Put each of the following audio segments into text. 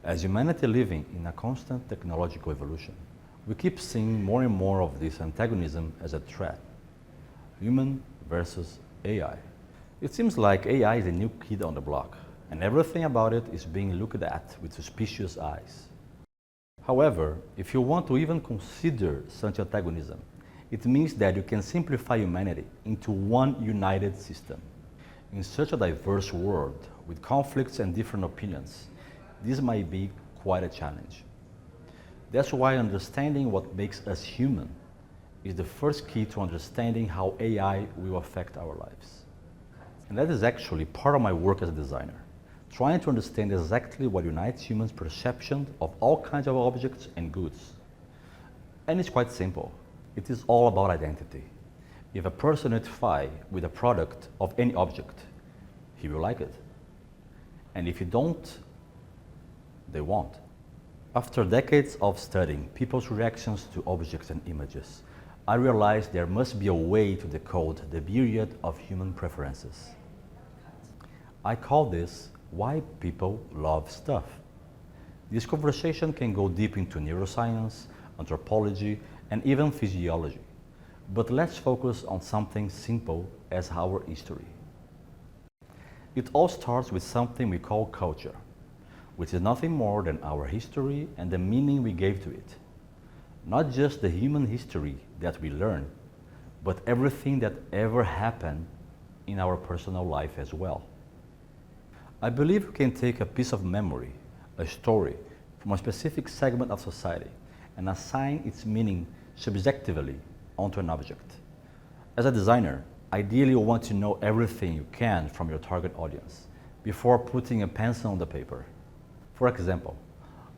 As humanity living in a constant technological evolution, we keep seeing more and more of this antagonism as a threat. Human versus AI. It seems like AI is a new kid on the block, and everything about it is being looked at with suspicious eyes. However, if you want to even consider such antagonism, it means that you can simplify humanity into one united system. In such a diverse world, with conflicts and different opinions, this might be quite a challenge. That's why understanding what makes us human is the first key to understanding how AI will affect our lives. And that is actually part of my work as a designer, trying to understand exactly what unites humans' perception of all kinds of objects and goods. And it's quite simple. It is all about identity. If a person identifies with a product of any object, he will like it. And if you don't, they won't. After decades of studying people's reactions to objects and images, I realized there must be a way to decode the myriad of human preferences. I call this why people love stuff. This conversation can go deep into neuroscience, anthropology, and even physiology. But let's focus on something simple as our history. It all starts with something we call culture, which is nothing more than our history and the meaning we gave to it. Not just the human history that we learn, but everything that ever happened in our personal life as well. I believe we can take a piece of memory, a story, from a specific segment of society and assign its meaning subjectively onto an object. As a designer, ideally you want to know everything you can from your target audience before putting a pencil on the paper. For example,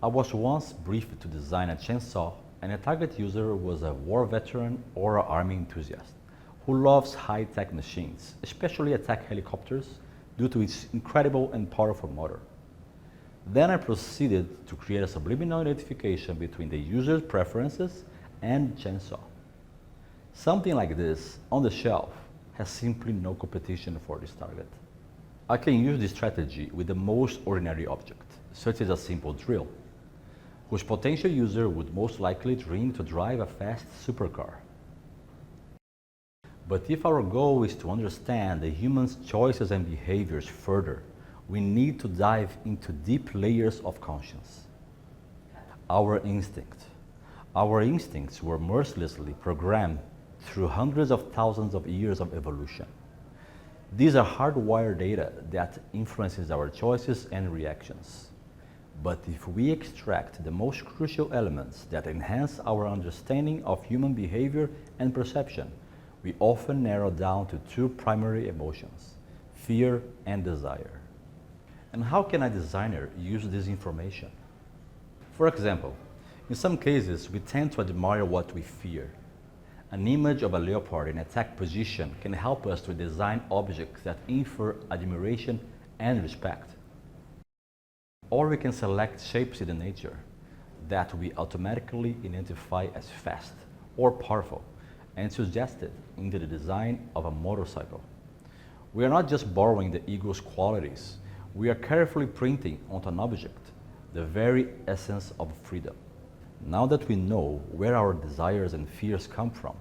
I was once briefed to design a chainsaw, and a target user was a war veteran or an army enthusiast who loves high-tech machines, especially attack helicopters, due to its incredible and powerful motor. Then I proceeded to create a subliminal identification between the user's preferences and the chainsaw. Something like this, on the shelf, has simply no competition for this target. I can use this strategy with the most ordinary object, such as a simple drill, whose potential user would most likely dream to drive a fast supercar. But if our goal is to understand the human's choices and behaviors further, we need to dive into deep layers of conscience. Our instinct. Our instincts were mercilessly programmed through hundreds of thousands of years of evolution. These are hardwired data that influences our choices and reactions. But if we extract the most crucial elements that enhance our understanding of human behavior and perception, we often narrow down to two primary emotions, fear and desire. And how can a designer use this information? For example, in some cases, we tend to admire what we fear. An image of a leopard in attack position can help us to design objects that infer admiration and respect. Or we can select shapes in the nature that we automatically identify as fast or powerful and suggest it into the design of a motorcycle. We are not just borrowing the ego's qualities, we are carefully printing onto an object the very essence of freedom. Now that we know where our desires and fears come from,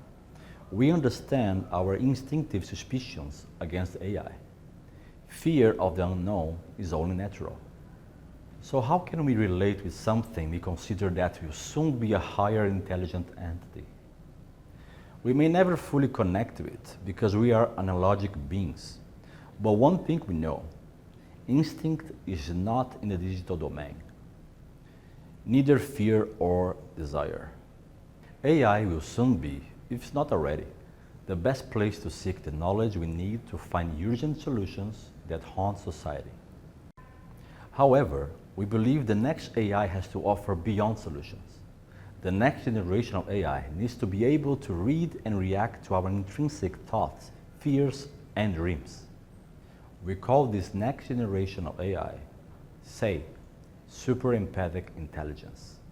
we understand our instinctive suspicions against AI. Fear of the unknown is only natural. So how can we relate with something we consider that will soon be a higher intelligent entity? We may never fully connect to it because we are analogic beings. But one thing we know, instinct is not in the digital domain. Neither fear or desire. AI will soon be, if it's not already, the best place to seek the knowledge we need to find urgent solutions that haunt society. However, we believe the next AI has to offer beyond solutions. The next generation of AI needs to be able to read and react to our intrinsic thoughts, fears, and dreams. We call this next generation of AI, SEI, Super Empathic Intelligence.